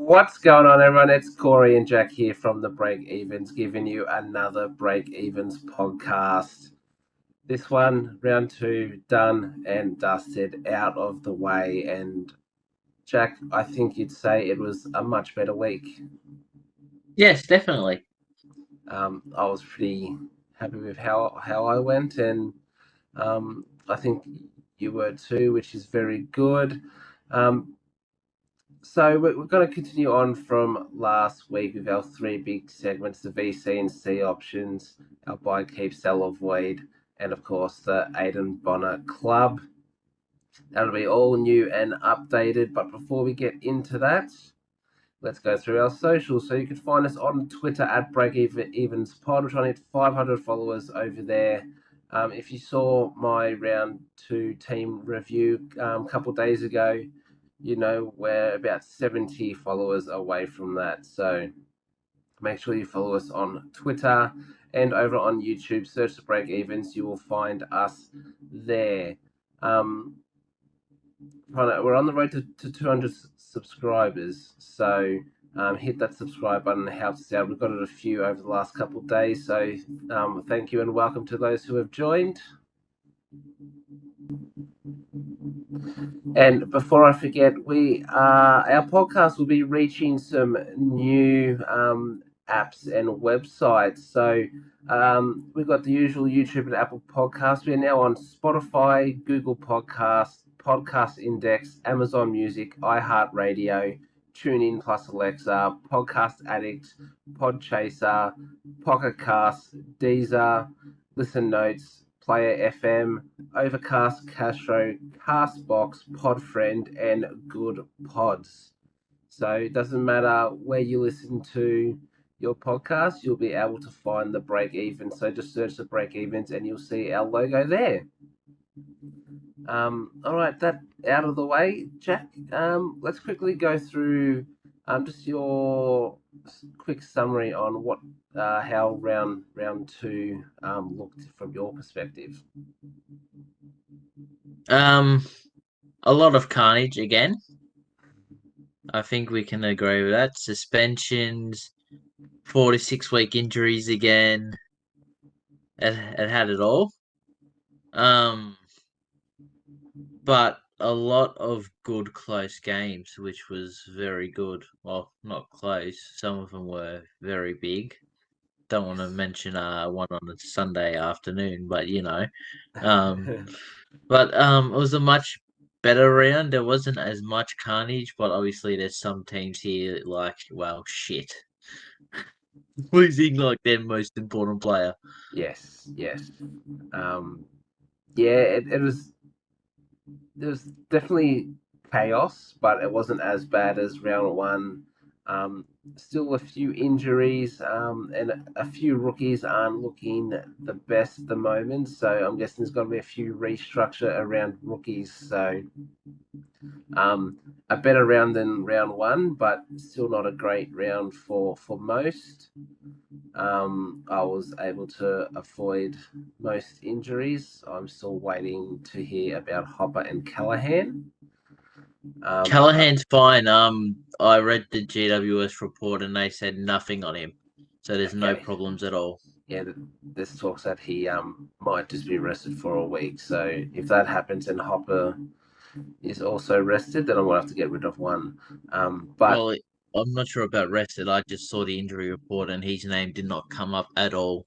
What's going on, everyone? It's Corey and Jack here from the Breakevens, giving you another Breakevens podcast. This one, round two, done and dusted, out of the way. And Jack, I think you'd say it was a much better week. Yes, definitely. I was pretty happy with how I went, and I think you were too, which is very good. Um, So we're going to continue on from last week with our three big segments: the VC and C options, our buy, keep, sell, avoid, and of course the Aidan Bonner Club. That'll be all new and updated. But before we get into that, let's go through our socials. So you can find us on Twitter at BreakEvensPod. We're trying to hit 500 followers over there. If you saw my round two team review a couple days ago, you know we're about 70 followers away from that. So make sure you follow us on Twitter and over on YouTube. Search the Break Evens. You will find us there. Um, we're on the road to 200 subscribers. So hit that subscribe button. It helps us out. We've got it a few over the last couple of days. So thank you and welcome to those who have joined. And before I forget, our podcast will be reaching some new apps and websites. So we've got the usual YouTube and Apple podcasts. We are now on Spotify, Google Podcasts, Podcast Index, Amazon Music, iHeartRadio, TuneIn plus Alexa, Podcast Addict, Podchaser, Pocket Cast, Deezer, Listen Notes, Player FM, Overcast, Castro, Castbox, Podfriend, and Good Pods. So it doesn't matter where you listen to your podcast, you'll be able to find the Break Even. So just search the Break Evens and you'll see our logo there. All right, that out of the way, Jack. Let's quickly go through just your quick summary on what how round two looked from your perspective. A lot of carnage again. I think we can agree with that. Suspensions, 4 to 6 week injuries again. It had it all. But a lot of good close games, which was very good. Well, not close. Some of them were very big. Don't want to mention one on a Sunday afternoon, but you know. But it was a much better round. There wasn't as much carnage, but obviously there's some teams here like, well, shit, losing like their most important player. Yes. Yeah, it was. There was definitely chaos, but it wasn't as bad as round one. Still a few injuries, and a few rookies aren't looking the best at the moment. So I'm guessing there's going to be a few restructure around rookies. So a better round than round one, but still not a great round for most. I was able to avoid most injuries. I'm still waiting to hear about Hopper and Callahan. Callahan's fine. I read the GWS report and they said nothing on him, so there's no Okay. problems at all. Yeah, this talks that he might just be rested for a week. So if that happens and Hopper is also rested, then I'm gonna have to get rid of one. But Well, I'm not sure about rested. I just saw the injury report and his name did not come up at all.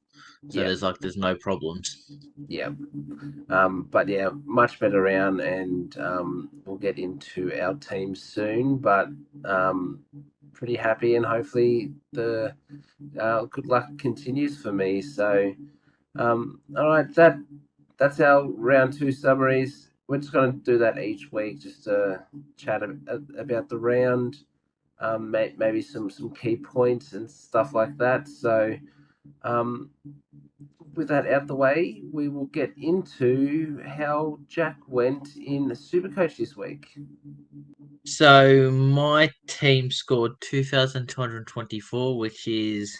So yeah, there's no problems. yeah. But yeah, much better round, and we'll get into our team soon. But pretty happy, and hopefully the good luck continues for me. So, all right, that's our round two summaries. We're just going to do that each week, just to chat about the round, maybe some key points and stuff like that. So, um, with that out the way, we will get into how Jack went in Supercoach this week. So my team scored 2,224, which is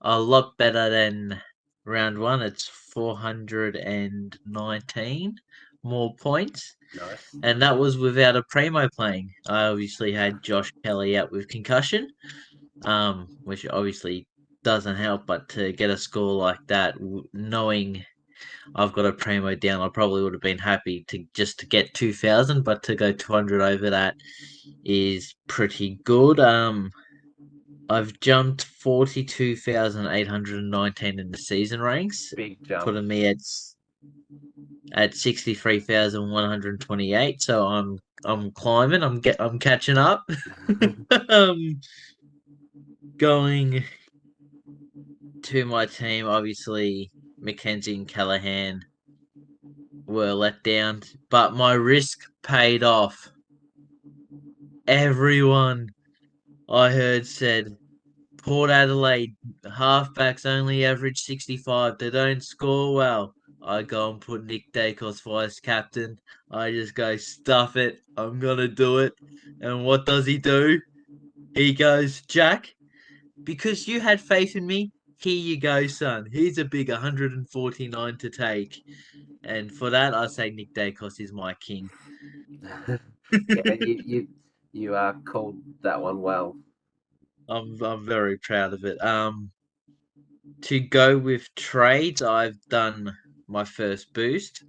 a lot better than round one. It's 419. more points, Nice. and that was without a primo playing. I obviously had Josh Kelly out with concussion, which obviously doesn't help. But to get a score like that, knowing I've got a primo down, I probably would have been happy to just to get 2,000, but to go 200 over that is pretty good. I've jumped 42,819 in the season ranks, Big jump. putting me at 63,128. So I'm climbing. I'm catching up. um, Going to my team, obviously Mackenzie and Callahan were let down, but my risk paid off. Everyone I heard said Port Adelaide halfbacks only average 65. They don't score well. I go and put Nick Dacos vice captain. I just go, stuff it. I'm going to do it. And what does he do? He goes, Jack, because you had faith in me, here you go, son. Here's a big 149 to take. And for that, I say Nick Dacos is my king. Yeah, you called that one well. I'm very proud of it. To go with trades, I've done my first boost.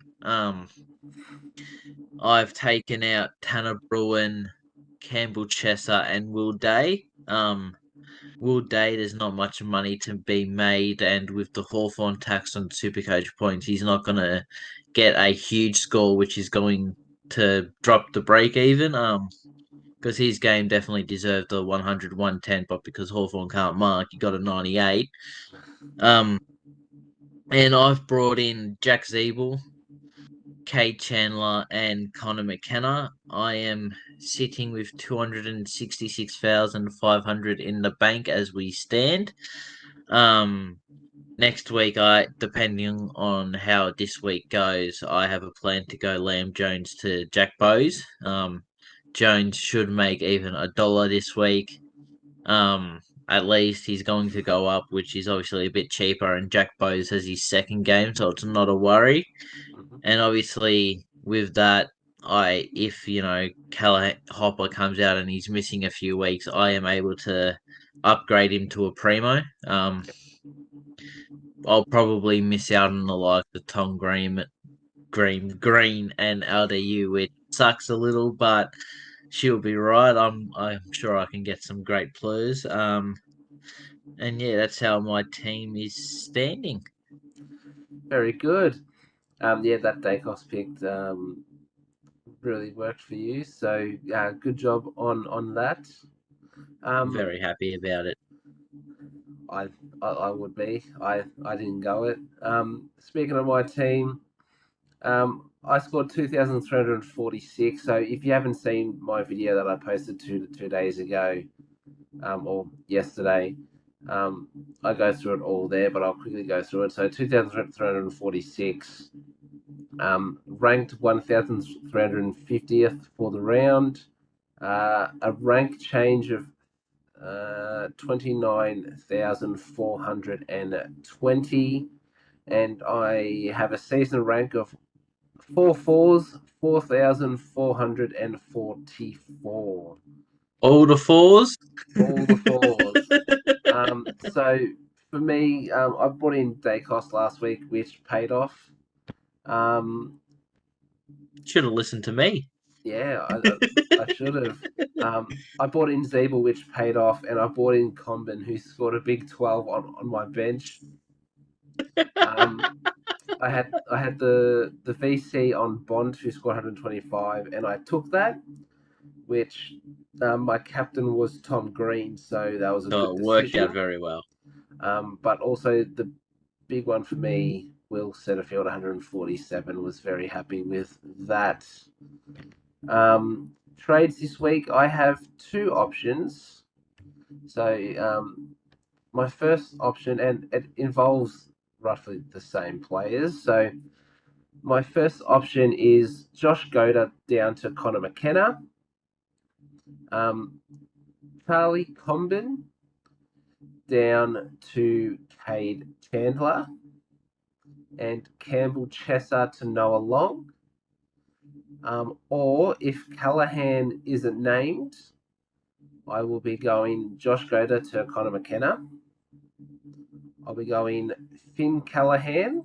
I've taken out Tanner Bruin, Campbell Chesser, and Will Day. Will Day, there's not much money to be made, and with the Hawthorn tax on Supercoach points, he's not going to get a huge score, which is going to drop the break even. Because his game definitely deserved a 100, 110, but because Hawthorn can't mark, he got a 98. And I've brought in Jack Zeeble, Kate Chandler, and Connor McKenna. I am sitting with 266,500 in the bank as we stand. Next week, depending on how this week goes, I have a plan to go Liam Jones to Jack Bowes. Jones should make even $1 this week. At least he's going to go up, which is obviously a bit cheaper. And Jack Bowes has his second game, so it's not a worry. Mhm. And obviously, with that, if Calla Hopper comes out and he's missing a few weeks, I am able to upgrade him to a primo. I'll probably miss out on the likes of Tom Green, and LDU, which sucks a little, but she'll be right. I'm sure I can get some great players. And yeah, that's how my team is standing. Very good. Yeah, that Dacos picked really worked for you. So good job on that. Um, Very happy about it. I, I would be. I didn't go it. Speaking of my team, I scored 2,346. So if you haven't seen my video that I posted 2 days ago, or yesterday, um, I go through it all there, but I'll quickly go through it. So 2,346, ranked 1,350th for the round, a rank change of 29,420, and I have a season rank of 4,444. All the fours. All the fours. So for me, I brought in Dacos last week, which paid off. Um, Should have listened to me. yeah, I should have. I bought in Zeeble, which paid off, and I bought in Comben, who scored a big 12 on my bench. Um, I had the VC on Bond, who scored 125, and I took that, which my captain was Tom Green, so that was a So good it worked out decision. very well. But also the big one for me, Will Setterfield 147, was very happy with that. Trades this week, I have two options. So my first option, and it involves roughly the same players. So my first option is Josh Goda down to Connor McKenna, Charlie Comben down to Cade Chandler, and Campbell Chesser to Noah Long. Or if Callahan isn't named, I will be going Josh Goder to Connor McKenna. I'll be going Finn Callahan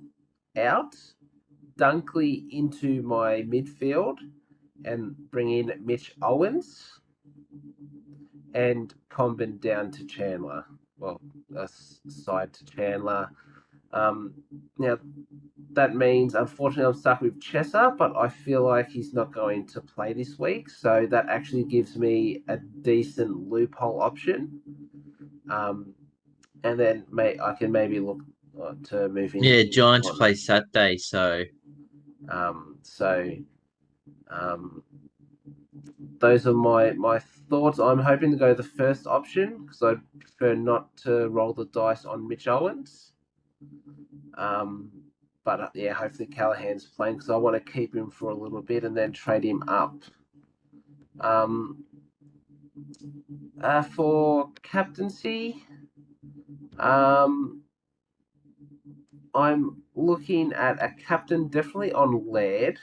out, Dunkley into my midfield, and bring in Mitch Owens, and Combin down to Chandler. Well, a side to Chandler. Now, that means, unfortunately, I'm stuck with Chesser, but I feel like he's not going to play this week, so that actually gives me a decent loophole option. And then I can maybe look to move in. Yeah, Giants play Saturday, so Um, so um, those are my thoughts. I'm hoping to go the first option because I prefer not to roll the dice on Mitch Owens. But yeah, hopefully Callahan's playing because I want to keep him for a little bit and then trade him up. For captaincy, I'm looking at a captain definitely on Laird.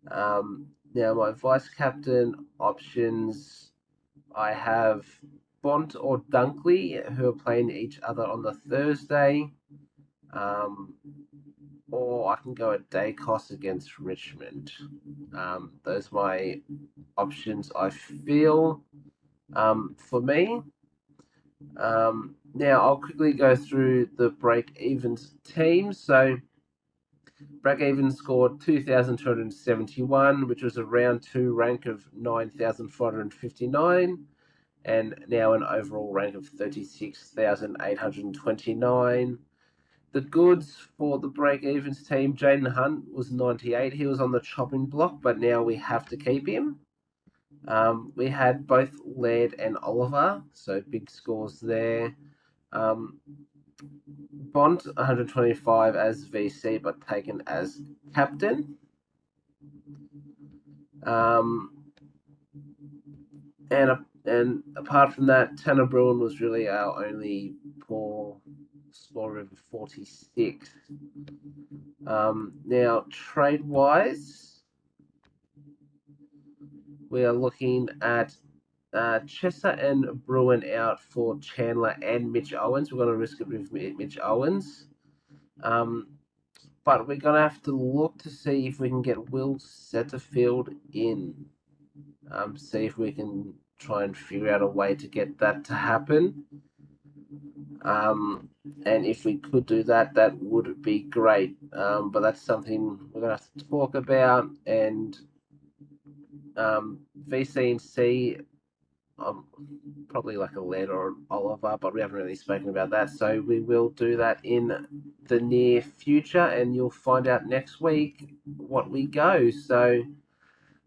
Now my vice captain options, I have Bont or Dunkley who are playing each other on the Thursday. Or I can go at Dacos against Richmond. Those are my options, I feel, for me. Now I'll quickly go through the Breakevens teams. So Breakevens scored 2,271, which was a round 2 rank of 9,459, and now an overall rank of 36,829. The goods for the Breakevens team, Jaden Hunt was 98. He was on the chopping block, but now we have to keep him. We had both Laird and Oliver, so big scores there. Bont 125 as VC, but taken as captain. And apart from that, Tanner Bruin was really our only poor scorer of 46. Now, trade-wise, we are looking at Chesser and Bruin out for Chandler and Mitch Owens. We're going to risk it with Mitch Owens. But we're going to have to look to see if we can get Will Setterfield in. See if we can try and figure out a way to get that to happen. And if we could do that, that would be great. But that's something we're going to have to talk about. And VC and C, probably like a Laird or an Oliver, but we haven't really spoken about that. So we will do that in the near future, and you'll find out next week what we go. So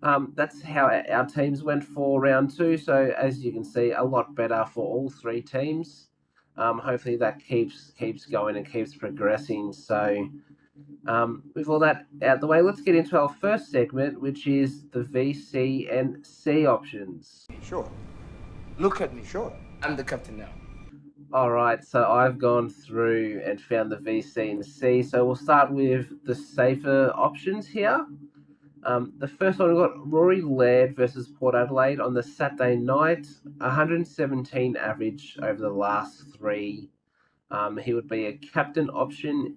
that's how our teams went for round 2. So as you can see, a lot better for all 3 teams. Hopefully that keeps going and keeps progressing. So with all that out the way, let's get into our first segment, which is the VC and C options. Sure. Look at me, sure. I'm the captain now. All right, so I've gone through and found the VC and C. So we'll start with the safer options here. The first one, we've got Rory Laird versus Port Adelaide on the Saturday night. 117 average over the last 3. He would be a captain option,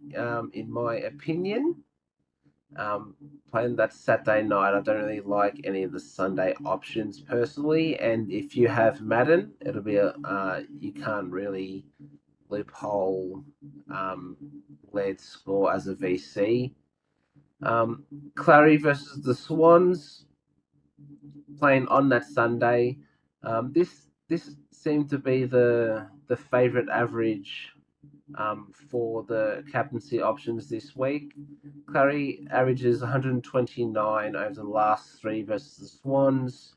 in my opinion. Playing that Saturday night, I don't really like any of the Sunday options personally. And if you have Madden, it'll be you can't really loophole Laird's score as a VC. Clary versus the Swans, playing on that Sunday. This seemed to be the favourite average for the captaincy options this week. Clary averages 129 over the last 3 versus the Swans.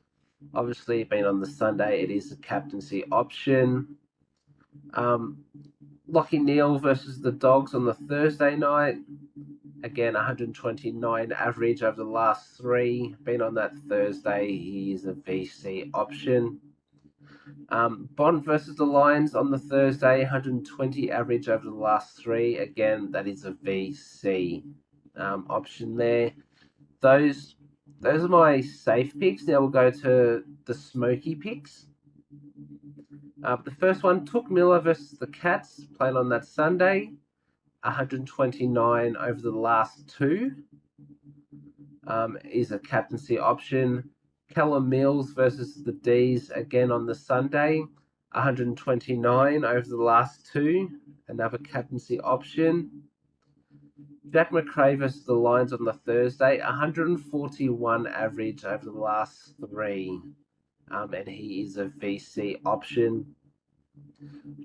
Obviously, being on the Sunday, it is a captaincy option. Lockie Neal versus the Dogs on the Thursday night. Again, 129 average over the last 3. Being on that Thursday, he is a VC option. Bond versus the Lions on the Thursday, 120 average over the last 3. Again, that is a VC option there. those are my safe picks. Now we'll go to the smoky picks. The first one, Took Miller versus the Cats, played on that Sunday. 129 over the last two is a captaincy option. Callum Mills versus the D's again on the Sunday. 129 over the last two, another captaincy option. Jack McRae versus the Lions on the Thursday, 141 average over the last three, and he is a VC option.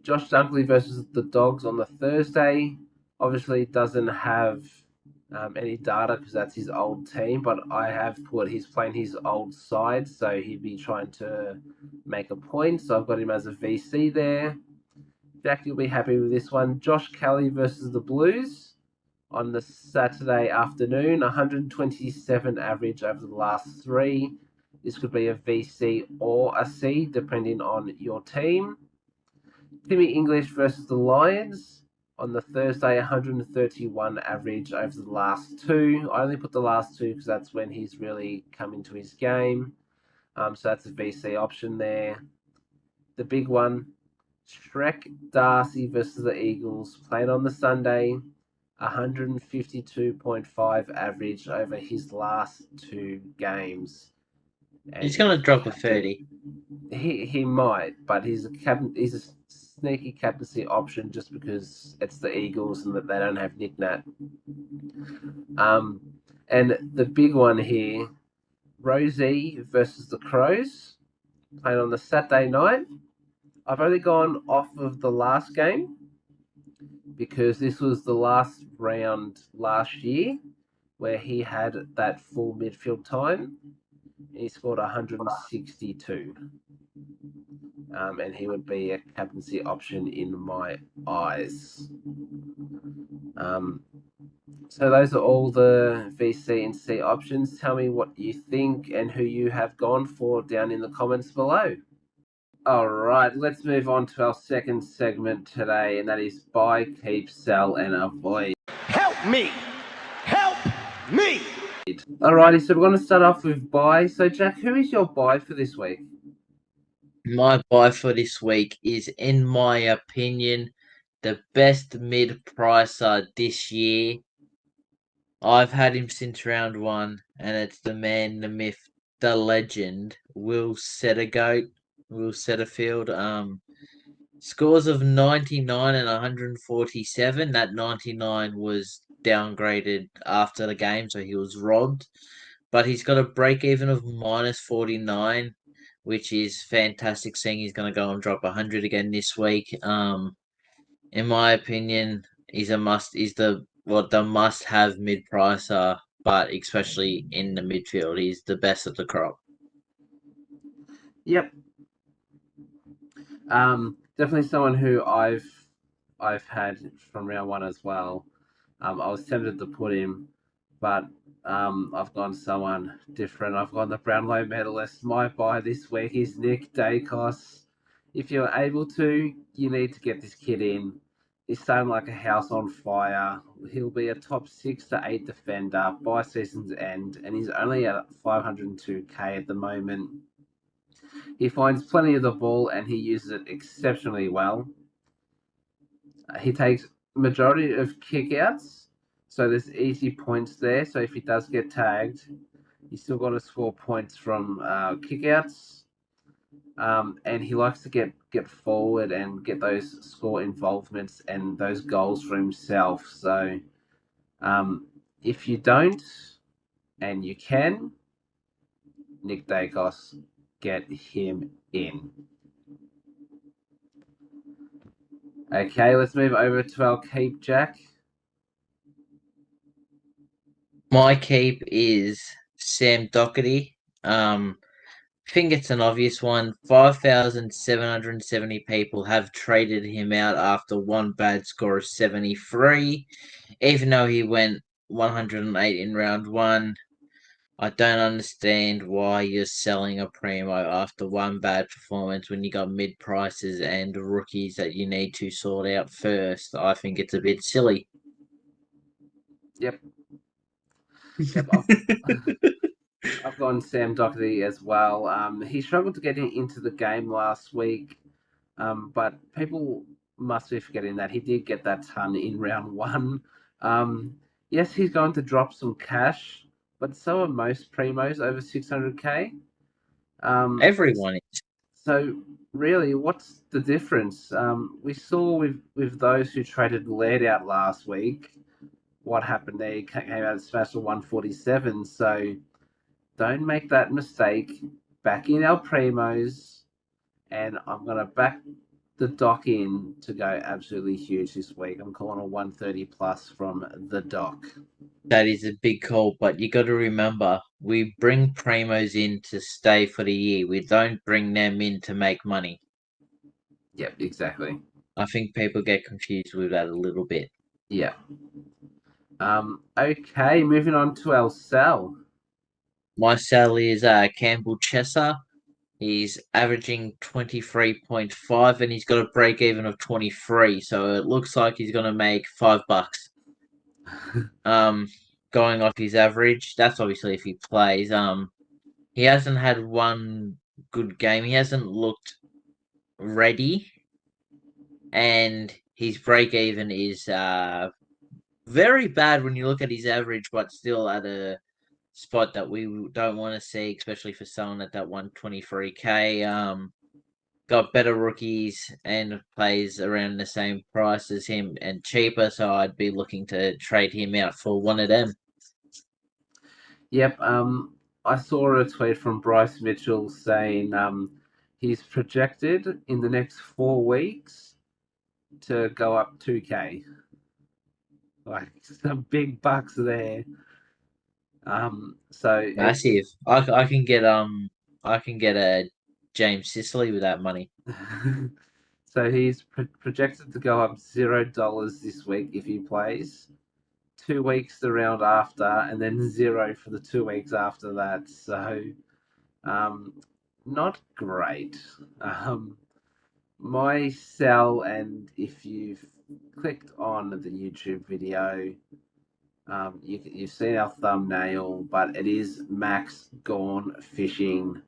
Josh Dunkley versus the Dogs on the Thursday, obviously doesn't have any data because that's his old team, but I have put he's playing his old side, so he'd be trying to make a point, so I've got him as a VC there. Jack, you'll be happy with this one. Josh Kelly versus the Blues on the Saturday afternoon, 127 average over the last three. This could be a VC or a C, depending on your team. Timmy English versus the Lions on the Thursday, 131 average over the last two. I only put the last two because that's when he's really come into his game. So that's a VC option there. The big one, Shrek Darcy versus the Eagles, played on the Sunday, 152.5 average over his last two games. And He's going to drop a 30. He might, but he's a sneaky captaincy option just because it's the Eagles and that they don't have Nick Nat. And the big one here, Rosie versus the Crows, played on the Saturday night. I've only gone off of the last game because this was the last round last year where he had that full midfield time. He scored 162. And he would be a captaincy option in my eyes. So those are all the VC and C options. Tell me what you think and who you have gone for down in the comments below. All right, let's move on to our second segment today, and that is buy, keep, sell, and avoid. Help me! Help me! Alrighty, so we're going to start off with buy. So Jack, who is your buy for this week? My buy for this week is, in my opinion, the best mid-pricer this year. I've had him since round one, and it's the man, the myth, the legend, Will Setterfield. Scores of 99 and 147. That 99 was downgraded after the game, so he was robbed. But he's got a break even of minus 49, which is fantastic, seeing he's going to go and drop 100 again this week. In my opinion, he's the must-have mid-pricer, but especially in the midfield, he's the best of the crop. Yep. Definitely someone who I've had from round one as well. I was tempted to put him, but I've gone someone different. I've gone the Brownlow medalist. My buy this week is Nick Dacos. If you're able to, you need to get this kid in. He's starting like a house on fire. He'll be a top 6 to 8 defender by season's end, and he's only at 502k at the moment. He finds plenty of the ball and he uses it exceptionally well. He takes majority of kickouts, so there's easy points there. So if he does get tagged, he's still got to score points from kickouts. And he likes to get forward and get those score involvements and those goals for himself. So if you don't, and you can, Nick Dacos, get him in. Okay, let's move over to our keep, Jack. My keep is Sam Doherty. I think it's an obvious one. 5,770 people have traded him out after one bad score of 73. Even though he went 108 in round one, I don't understand why you're selling a primo after one bad performance when you got mid prices and rookies that you need to sort out first. I think it's a bit silly. Yep. Yep, I've gone Sam Doherty as well. He struggled to get into the game last week, but people must be forgetting that he did get that ton in round one. Um, yes, he's going to drop some cash, but so are most primos over 600k. Everyone is. So really, what's the difference? We saw with those who traded lead out last week, what happened there? He came out and smashed a 147. So don't make that mistake. Back in our primos, and I'm gonna back the doc in to go absolutely huge this week. I'm calling a 130 plus from the doc. That is a big call, but you got to remember, we bring primos in to stay for the year. We don't bring them in to make money. Yep, exactly. I think people get confused with that a little bit. Yeah. Okay, moving on to our sell. My sell is Campbell Chesser. He's averaging 23.5 and he's got a break even of 23. So it looks like he's going to make $5. Going off his average. That's obviously if he plays. He hasn't had one good game. He hasn't looked ready, and his break even is very bad when you look at his average, but still at a spot that we don't want to see, especially for someone at that 123k. Got better rookies and plays around the same price as him and cheaper, so I'd be looking to trade him out for one of them. Yep. I saw a tweet from Bryce Mitchell saying he's projected in the next 4 weeks to go up 2k. Like some big bucks there. So Massive. I can get a James Sicily with that money. so he's projected to go up $0 this week if he plays. 2 weeks the round after, and then zero for the 2 weeks after that. So, not great. My sell, and if you've clicked on the YouTube video, you've seen our thumbnail, but it is Max Gawn fishing.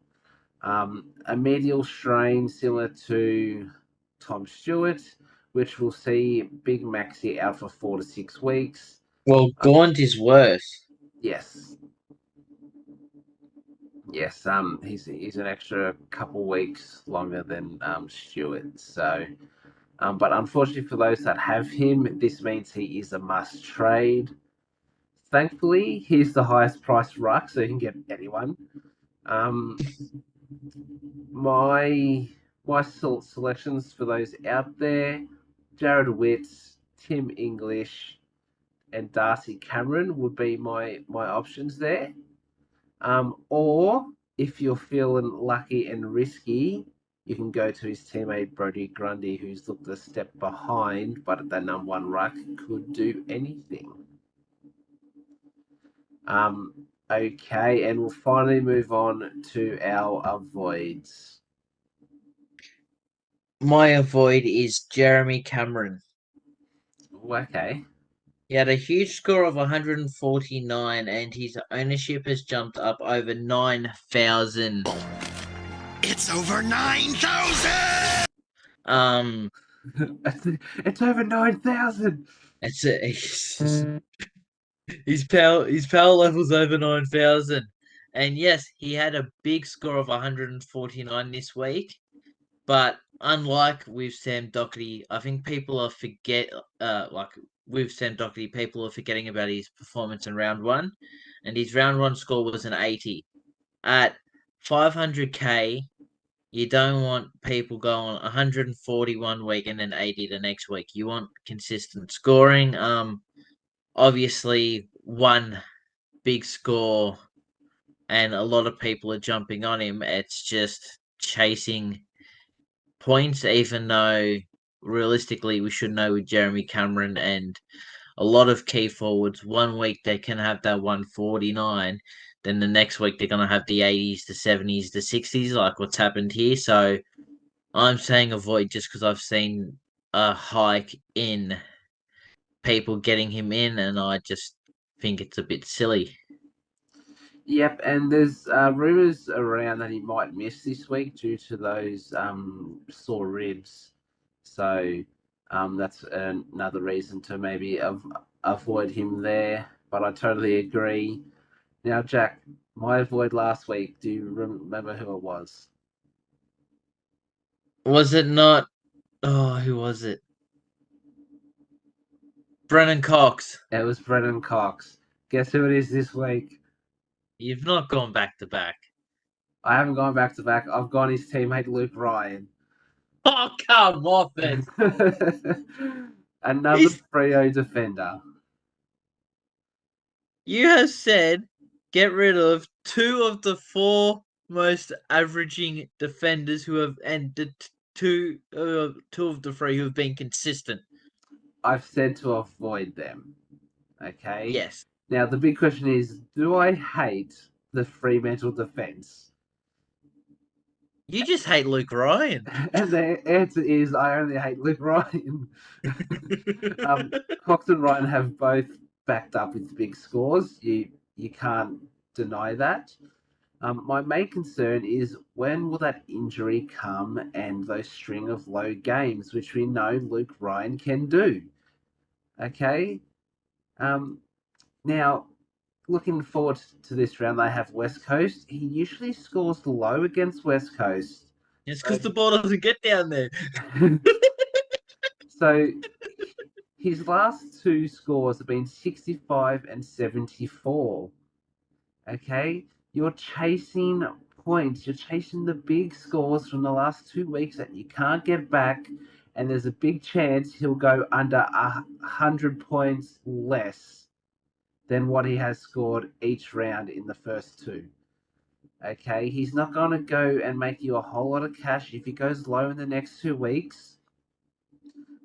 A medial strain similar to Tom Stewart, which will see Big Maxi out for 4 to 6 weeks. Well, Gaunt is worse. Yes. Yes, he's an extra couple weeks longer than Stewart. So, but unfortunately for those that have him, this means he is a must trade. Thankfully, he's the highest priced ruck, so you can get anyone. My selections for those out there: Jared Witts, Tim English, and Darcy Cameron would be my options there. Or if you're feeling lucky and risky, you can go to his teammate Brody Grundy, who's looked a step behind, but at that number one ruck could do anything. Okay, and we'll finally move on to our avoids. My avoid is Jeremy Cameron. Okay. He had a huge score of 149 and his ownership has jumped up over 9,000. It's over 9,000! It's over 9,000. His power level's over 9,000. And yes, he had a big score of 149 this week. But unlike with Sam Doherty, I think people are with Sam Doherty, people are forgetting about his performance in round one, and his round one score was an 80. At 500k, you don't want people going 141 week and then 80 the next week. You want consistent scoring. Obviously, one big score, and a lot of people are jumping on him. It's just chasing points, even though realistically we should know with Jeremy Cameron and a lot of key forwards, 1 week they can have that 149, then the next week they're going to have the 80s, the 70s, the 60s, like what's happened here. So I'm saying avoid just because I've seen a hike in people getting him in, and I just think it's a bit silly. Yep, and there's rumours around that he might miss this week due to those sore ribs. So that's another reason to maybe avoid him there. But I totally agree. Now, Jack, my avoid last week, do you remember who it was? Was it not? Oh, who was it? Brennan Cox. It was Brendan Cox. Guess who it is this week? You've not gone back to back. I haven't gone back to back. I've gone his teammate Luke Ryan. Oh, come off it. Another He's- Freo defender. You have said get rid of 2 of the 4 most averaging defenders who have, and the two of the 3 who have been consistent. I've said to avoid them. Okay? Yes. Now, the big question is, do I hate the Fremantle defence? You just hate Luke Ryan. And the answer is, I only hate Luke Ryan. Cox and Ryan have both backed up with big scores. You can't deny that. My main concern is, when will that injury come and those string of low games, which we know Luke Ryan can do. Okay? Now, looking forward to this round, they have West Coast. He usually scores low against West Coast. It's because the ball doesn't get down there. So his last 2 scores have been 65 and 74. Okay? You're chasing points. You're chasing the big scores from the last 2 weeks that you can't get back, and there's a big chance he'll go under 100 points less than what he has scored each round in the first 2. Okay, he's not going to go and make you a whole lot of cash if he goes low in the next 2 weeks.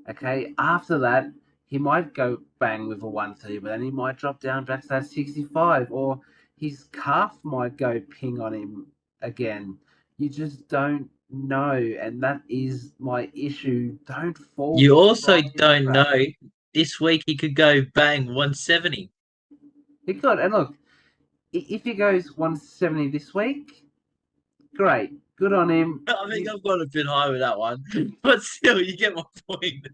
Okay, after that, he might go bang with a 130, but then he might drop down back to that 65, or his calf might go ping on him again. You just don't know, and that is my issue. Don't fall. You for the also Ryan don't trap. know. This week he could go bang 170. He could, and look, if he goes 170 this week, great, good on him. I think I've gone a bit high with that one, but still, you get my point.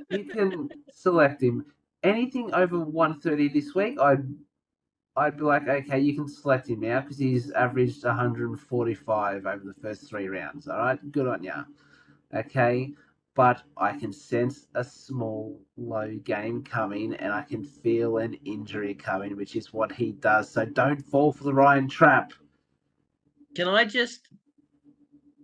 You can select him. Anything over 130 this week, I'd be like, okay, you can select him now because he's averaged 145 over the first 3 rounds. All right, good on ya. Okay, but I can sense a small low game coming, and I can feel an injury coming, which is what he does. So don't fall for the Ryan trap. Can I just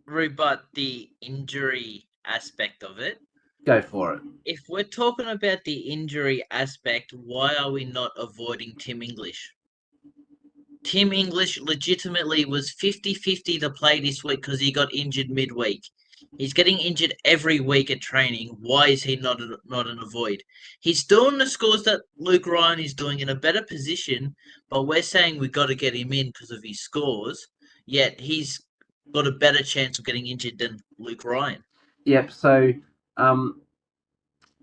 rebut the injury aspect of it? Go for it. If we're talking about the injury aspect, why are we not avoiding Tim English? Tim English legitimately was 50-50 to play this week because he got injured midweek. He's getting injured every week at training. Why is he not an avoid? He's doing the scores that Luke Ryan is doing in a better position, but we're saying we've got to get him in because of his scores, yet he's got a better chance of getting injured than Luke Ryan. Yep, so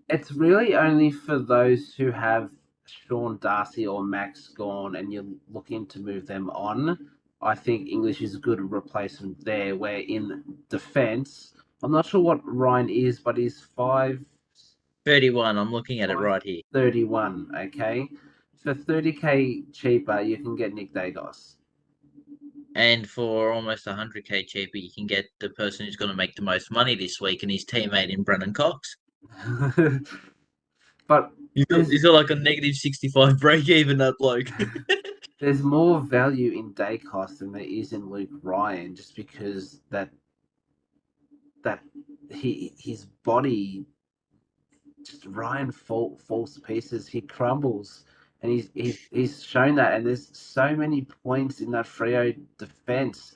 it's really only for those who have Sean Darcy or Max Gawn and you're looking to move them on. I think English is a good replacement there, where in defence, I'm not sure what Ryan is, but he's 31, I'm looking at it right here. 31, okay? For 30k cheaper, you can get Nick Dagos. And for almost 100k cheaper, you can get the person who's going to make the most money this week and his teammate in Brennan Cox. But He's got like a negative 65 break even, that bloke. there's more value in Dacos than there is in Luke Ryan, just because that his body, just Ryan falls to pieces. He crumbles, and he's shown that. And there's so many points in that Freo defense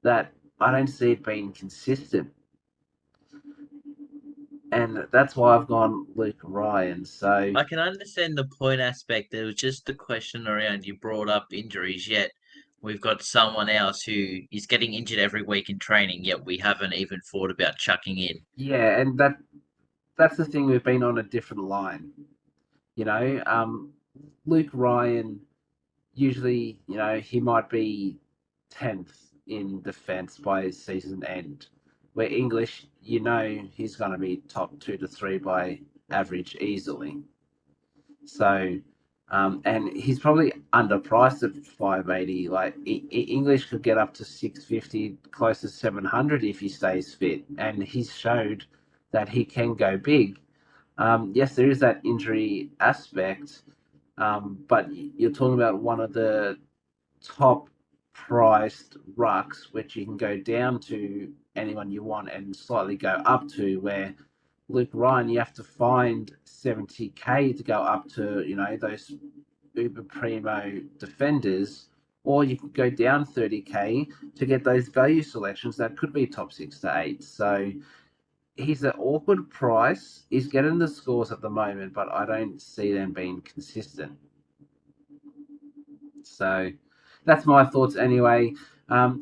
that I don't see it being consistent. And that's why I've gone Luke Ryan. So I can understand the point aspect. There was just the question around, you brought up injuries, yet we've got someone else who is getting injured every week in training, yet we haven't even thought about chucking in. yeah, and that's the thing. We've been on a different line. You know, Luke Ryan usually, he might be 10th in defence by his season end. Where English, he's going to be top 2 to 3 by average easily. So, and he's probably underpriced at 580. Like English could get up to 650, close to 700 if he stays fit, and he's showed that he can go big. Yes, there is that injury aspect, but you're talking about one of the top priced rucks, which you can go down to anyone you want and slightly go up to, where Luke Ryan, you have to find 70k to go up to, those uber primo defenders, or you can go down 30k to get those value selections that could be top 6 to 8. So he's an awkward price. He's getting the scores at the moment, but I don't see them being consistent. So that's my thoughts anyway.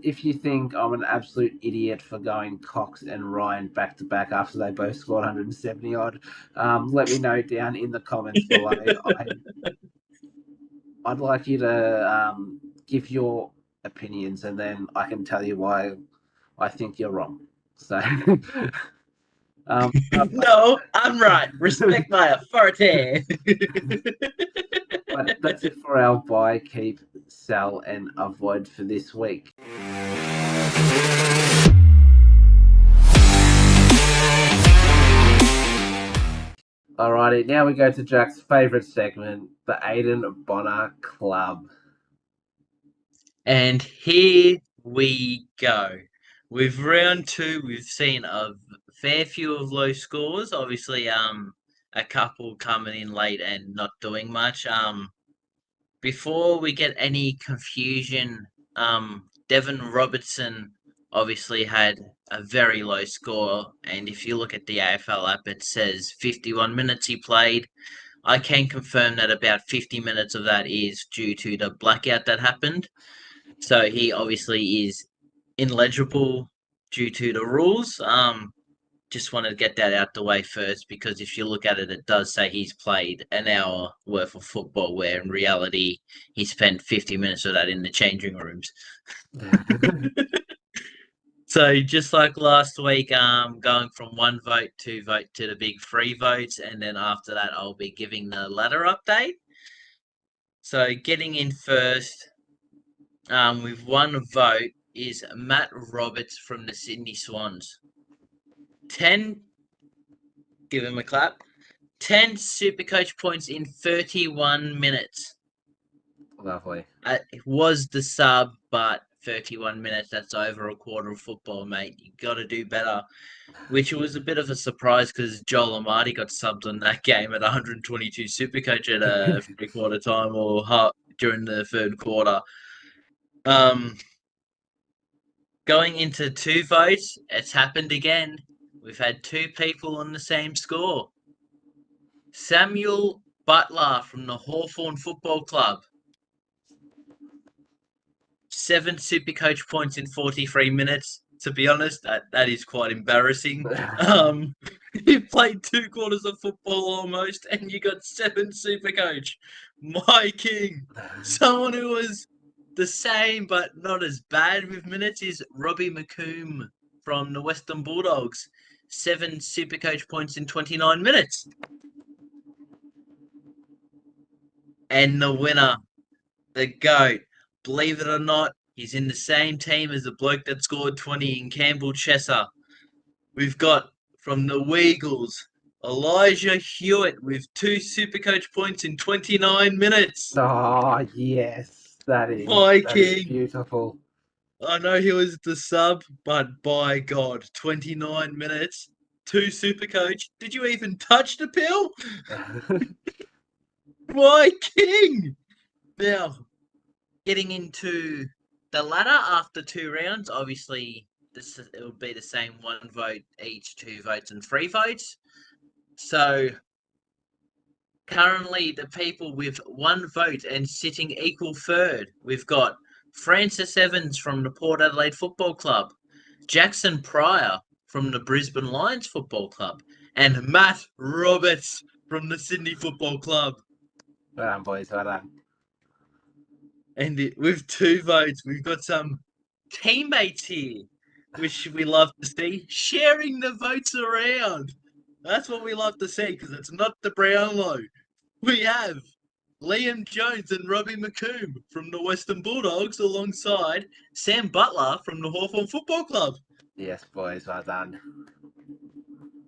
If you think I'm an absolute idiot for going Cox and Ryan back to back after they both scored 170 odd, let me know down in the comments below. I'd like you to give your opinions, and then I can tell you why I think you're wrong. So, No, I'm right. Respect my authority. But that's it for our buy, keep, sell, and avoid for this week. Alrighty, now we go to Jack's favourite segment, the Aiden Bonner Club. And here we go. With round 2, we've seen a fair few of low scores. Obviously, a couple coming in late and not doing much. Before we get any confusion, Devon Robertson obviously had a very low score, and if you look at the AFL app, it says 51 minutes he played. I can confirm that about 50 minutes of that is due to the blackout that happened. So he obviously is illegible due to the rules. Just wanted to get that out the way first, because if you look at it, it does say he's played an hour worth of football, where in reality he spent 50 minutes of that in the changing rooms. So just like last week, going from 1 vote, 2 vote to the big 3 votes, and then after that I'll be giving the ladder update. So getting in first, with 1 vote, is Matt Roberts from the Sydney Swans. 10, give him a clap, 10 Supercoach points in 31 minutes. Lovely. It was the sub, but 31 minutes, that's over a quarter of football, mate. You got to do better. Which was a bit of a surprise, because Joel Amati got subbed on that game at 122 Supercoach at a 3/4 time, or half during the 3rd quarter. Going into 2 votes, it's happened again. We've had 2 people on the same score. Samuel Butler from the Hawthorn Football Club. 7 Supercoach points in 43 minutes. To be honest, that is quite embarrassing. You played 2 quarters of football almost, and you got 7 Supercoach. My king. Someone who was the same but not as bad with minutes is Robbie McComb from the Western Bulldogs. 7 Supercoach points in 29 minutes. And the winner, the GOAT, believe it or not, he's in the same team as the bloke that scored 20 in Campbell Chesser. We've got, from the Weagles, Elijah Hewitt with 2 Supercoach points in 29 minutes. Oh, yes. That is beautiful. I know he was the sub, but by God, 29 minutes, 2 Supercoach. Did you even touch the pill? My king! Now, getting into the ladder after 2 rounds, obviously it will be the same 1 vote each, 2 votes and 3 votes. So currently the people with 1 vote and sitting equal 3rd, we've got Francis Evans from the Port Adelaide Football Club, Jackson Pryor from the Brisbane Lions Football Club, and Matt Roberts from the Sydney Football Club. Well done, boys. Well done. And with 2 votes, we've got some teammates here, which we love to see, sharing the votes around. That's what we love to see, because it's not the Brownlow. We have Liam Jones and Robbie McComb from the Western Bulldogs alongside Sam Butler from the Hawthorn Football Club. Yes, boys, well done.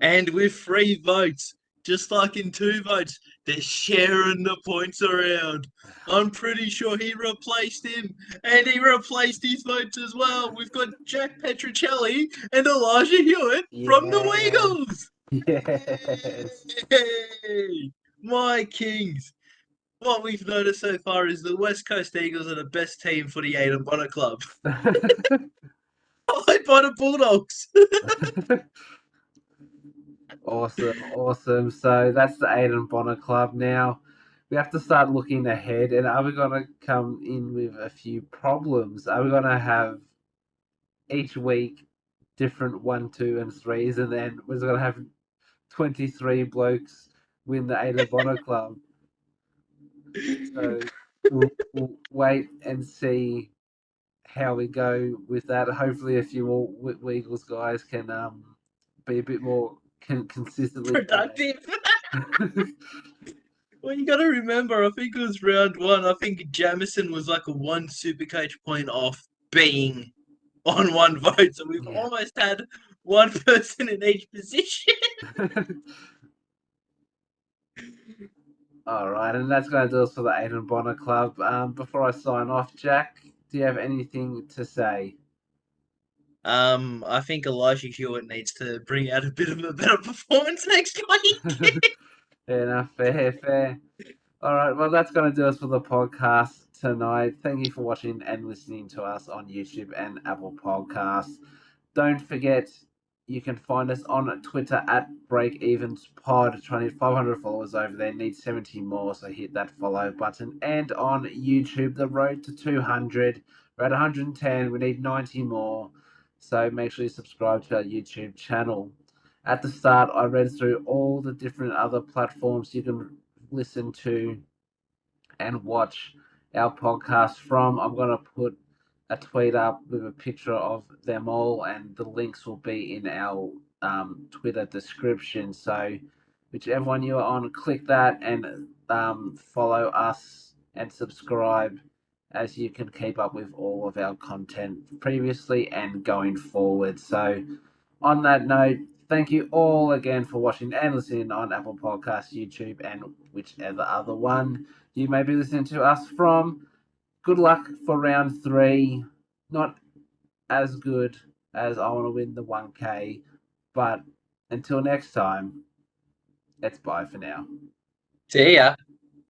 And with 3 votes, just like in 2 votes, they're sharing the points around. I'm pretty sure he replaced him, and he replaced his votes as well. We've got Jack Petrocelli and Elijah Hewitt from the Eagles. Yes. Yay! My Kings. What we've noticed so far is the West Coast Eagles are the best team for the Aidan Bonner Club. Followed by the Bulldogs. Awesome. So that's the Aidan Bonner Club now. We have to start looking ahead, and are we going to come in with a few problems? Are we going to have each week different 1, 2, and 3s, and then we're going to have 23 blokes win the Aidan Bonner Club? So we'll wait and see how we go with that. Hopefully, a few more Eagles guys can be a bit more consistently Productive. Well, you got to remember, I think it was round 1. I think Jamison was like a 1 Supercoach point off being on 1 vote. So we've almost had 1 person in each position. All right, and that's going to do us for the Aidan Bonner Club. Before I sign off, Jack, do you have anything to say? I think Elijah Hewitt needs to bring out a bit of a better performance next week. Fair enough, fair. All right, well, that's going to do us for the podcast tonight. Thank you for watching and listening to us on YouTube and Apple Podcasts. Don't forget, you can find us on Twitter at BreakevensPod. Trying to hit 500 followers over there. Need 70 more, so hit that follow button. And on YouTube, the road to 200. We're at 110. We need 90 more. So make sure you subscribe to our YouTube channel. At the start, I read through all the different other platforms you can listen to and watch our podcast from. I'm going to put a tweet up with a picture of them all, and the links will be in our Twitter description. So, whichever one you are on, click that and follow us and subscribe, as you can keep up with all of our content previously and going forward. So, on that note, thank you all again for watching and listening on Apple Podcasts, YouTube, and whichever other one you may be listening to us from. Good luck for round 3. Not as good as I want to win the 1K, but until next time, it's bye for now. See ya.